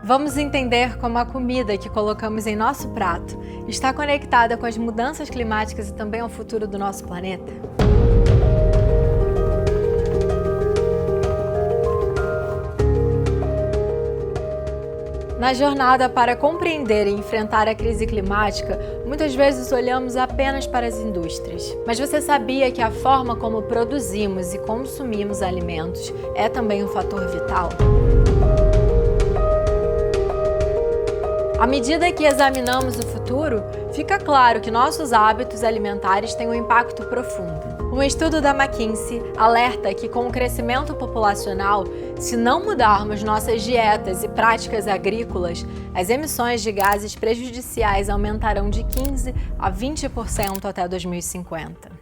Vamos entender como a comida que colocamos em nosso prato está conectada com as mudanças climáticas e também ao futuro do nosso planeta? Na jornada para compreender e enfrentar a crise climática, muitas vezes olhamos apenas para as indústrias. Mas você sabia que a forma como produzimos e consumimos alimentos é também um fator vital? À medida que examinamos o futuro, fica claro que nossos hábitos alimentares têm um impacto profundo. Um estudo da McKinsey alerta que, com o crescimento populacional, se não mudarmos nossas dietas e práticas agrícolas, as emissões de gases prejudiciais aumentarão de 15% a 20% até 2050.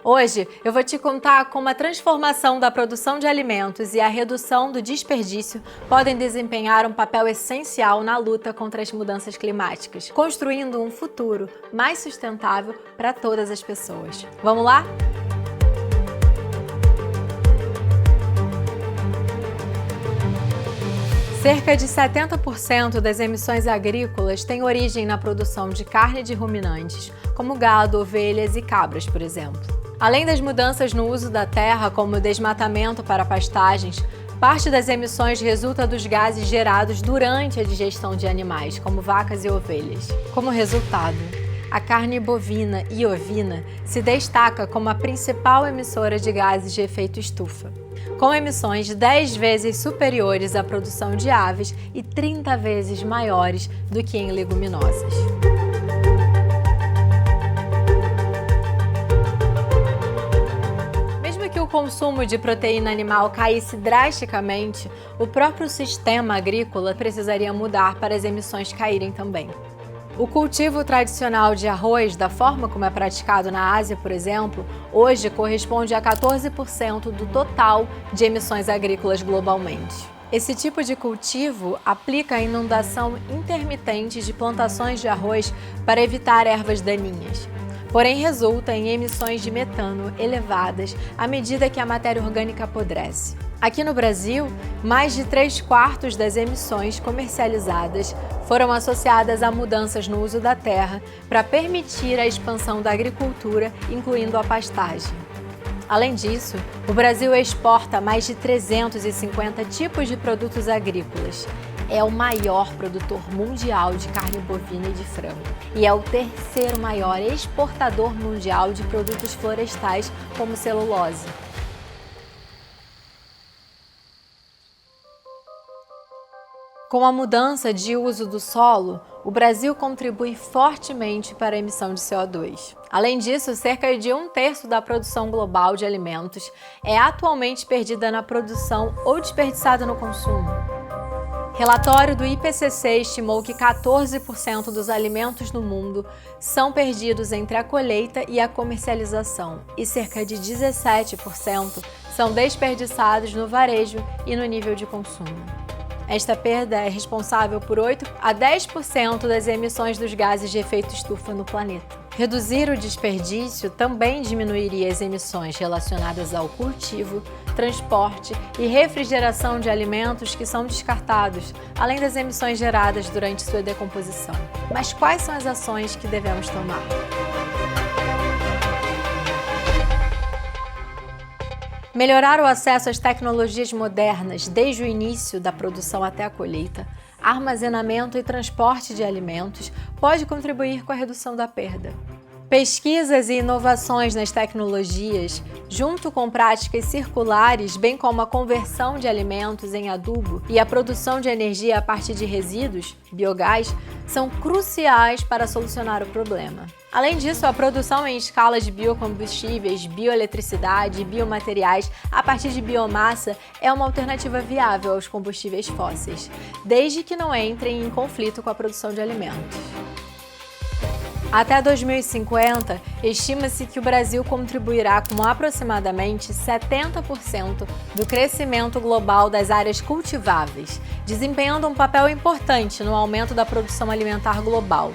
Hoje, eu vou te contar como a transformação da produção de alimentos e a redução do desperdício podem desempenhar um papel essencial na luta contra as mudanças climáticas, construindo um futuro mais sustentável para todas as pessoas. Vamos lá? Cerca de 70% das emissões agrícolas têm origem na produção de carne de ruminantes, como gado, ovelhas e cabras, por exemplo. Além das mudanças no uso da terra, como o desmatamento para pastagens, parte das emissões resulta dos gases gerados durante a digestão de animais, como vacas e ovelhas. Como resultado, a carne bovina e ovina se destaca como a principal emissora de gases de efeito estufa, com emissões 10 vezes superiores à produção de aves e 30 vezes maiores do que em leguminosas. Mesmo que o consumo de proteína animal caísse drasticamente, o próprio sistema agrícola precisaria mudar para as emissões caírem também. O cultivo tradicional de arroz, da forma como é praticado na Ásia, por exemplo, hoje corresponde a 14% do total de emissões agrícolas globalmente. Esse tipo de cultivo aplica a inundação intermitente de plantações de arroz para evitar ervas daninhas. Porém, resulta em emissões de metano elevadas à medida que a matéria orgânica apodrece. Aqui no Brasil, mais de 3/4 das emissões comercializadas foram associadas a mudanças no uso da terra para permitir a expansão da agricultura, incluindo a pastagem. Além disso, o Brasil exporta mais de 350 tipos de produtos agrícolas. É o maior produtor mundial de carne bovina e de frango. E é o terceiro maior exportador mundial de produtos florestais, como celulose. Com a mudança de uso do solo, o Brasil contribui fortemente para a emissão de CO2. Além disso, cerca de 1/3 da produção global de alimentos é atualmente perdida na produção ou desperdiçada no consumo. Relatório do IPCC estimou que 14% dos alimentos no mundo são perdidos entre a colheita e a comercialização, e cerca de 17% são desperdiçados no varejo e no nível de consumo. Esta perda é responsável por 8 a 10% das emissões dos gases de efeito estufa no planeta. Reduzir o desperdício também diminuiria as emissões relacionadas ao cultivo, transporte e refrigeração de alimentos que são descartados, além das emissões geradas durante sua decomposição. Mas quais são as ações que devemos tomar? Melhorar o acesso às tecnologias modernas desde o início da produção até a colheita, armazenamento e transporte de alimentos pode contribuir com a redução da perda. Pesquisas e inovações nas tecnologias, junto com práticas circulares, bem como a conversão de alimentos em adubo e a produção de energia a partir de resíduos, biogás, são cruciais para solucionar o problema. Além disso, a produção em escala de biocombustíveis, bioeletricidade e biomateriais a partir de biomassa é uma alternativa viável aos combustíveis fósseis, desde que não entrem em conflito com a produção de alimentos. Até 2050, estima-se que o Brasil contribuirá com aproximadamente 70% do crescimento global das áreas cultiváveis, desempenhando um papel importante no aumento da produção alimentar global.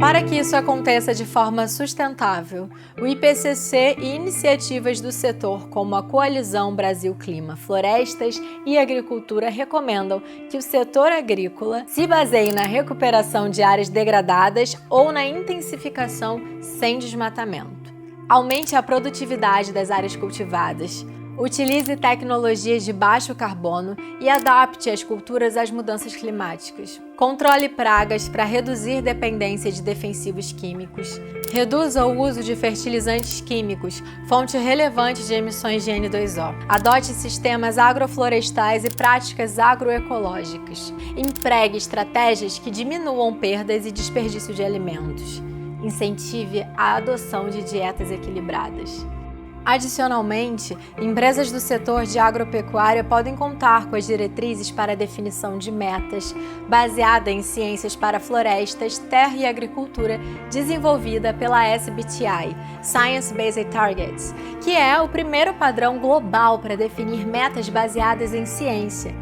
Para que isso aconteça de forma sustentável, o IPCC e iniciativas do setor como a Coalizão Brasil Clima, Florestas e Agricultura recomendam que o setor agrícola se baseie na recuperação de áreas degradadas ou na intensificação sem desmatamento. Aumente a produtividade das áreas cultivadas. Utilize tecnologias de baixo carbono e adapte as culturas às mudanças climáticas. Controle pragas para reduzir dependência de defensivos químicos. Reduza o uso de fertilizantes químicos, fonte relevante de emissões de N2O. Adote sistemas agroflorestais e práticas agroecológicas. Empregue estratégias que diminuam perdas e desperdício de alimentos. Incentive a adoção de dietas equilibradas. Adicionalmente, empresas do setor de agropecuária podem contar com as diretrizes para a definição de metas, baseada em ciências para florestas, terra e agricultura, desenvolvida pela SBTI, Science Based Targets, que é o primeiro padrão global para definir metas baseadas em ciência.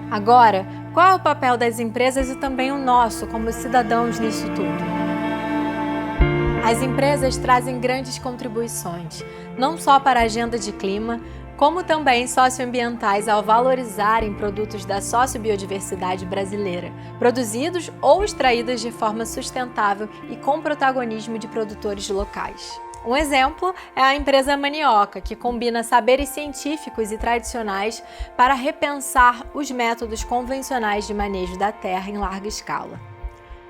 Agora, qual é o papel das empresas e também o nosso como cidadãos nisso tudo? As empresas trazem grandes contribuições, não só para a agenda de clima, como também socioambientais ao valorizarem produtos da sociobiodiversidade brasileira, produzidos ou extraídos de forma sustentável e com protagonismo de produtores locais. Um exemplo é a empresa Manioca, que combina saberes científicos e tradicionais para repensar os métodos convencionais de manejo da terra em larga escala.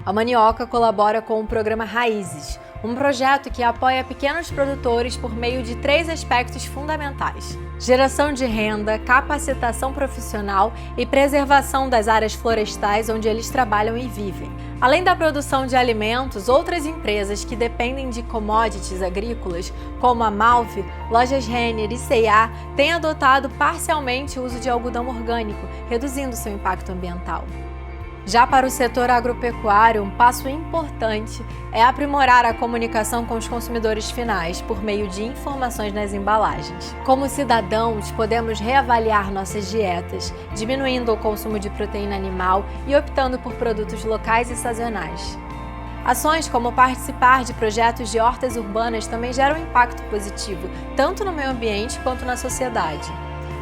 A Manioca colabora com o programa Raízes, um projeto que apoia pequenos produtores por meio de 3 aspectos fundamentais: geração de renda, capacitação profissional e preservação das áreas florestais onde eles trabalham e vivem. Além da produção de alimentos, outras empresas que dependem de commodities agrícolas, como a Malve, Lojas Renner e C&A, têm adotado parcialmente o uso de algodão orgânico, reduzindo seu impacto ambiental. Já para o setor agropecuário, um passo importante é aprimorar a comunicação com os consumidores finais por meio de informações nas embalagens. Como cidadãos, podemos reavaliar nossas dietas, diminuindo o consumo de proteína animal e optando por produtos locais e sazonais. Ações como participar de projetos de hortas urbanas também geram impacto positivo, tanto no meio ambiente quanto na sociedade.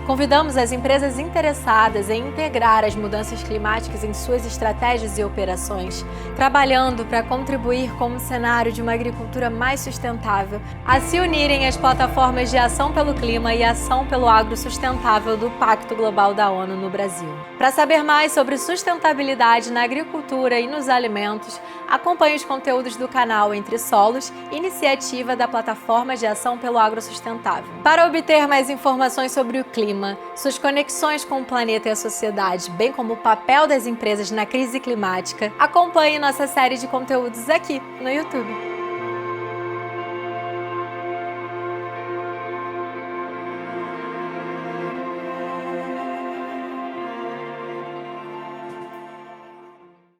Convidamos as empresas interessadas em integrar as mudanças climáticas em suas estratégias e operações, trabalhando para contribuir com um cenário de uma agricultura mais sustentável, a se unirem às plataformas de ação pelo clima e ação pelo agro sustentável do Pacto Global da ONU no Brasil. Para saber mais sobre sustentabilidade na agricultura e nos alimentos, acompanhe os conteúdos do canal Entre Solos, iniciativa da Plataforma de Ação pelo Agro Sustentável. Para obter mais informações sobre o clima, suas conexões com o planeta e a sociedade, bem como o papel das empresas na crise climática, acompanhe nossa série de conteúdos aqui no YouTube.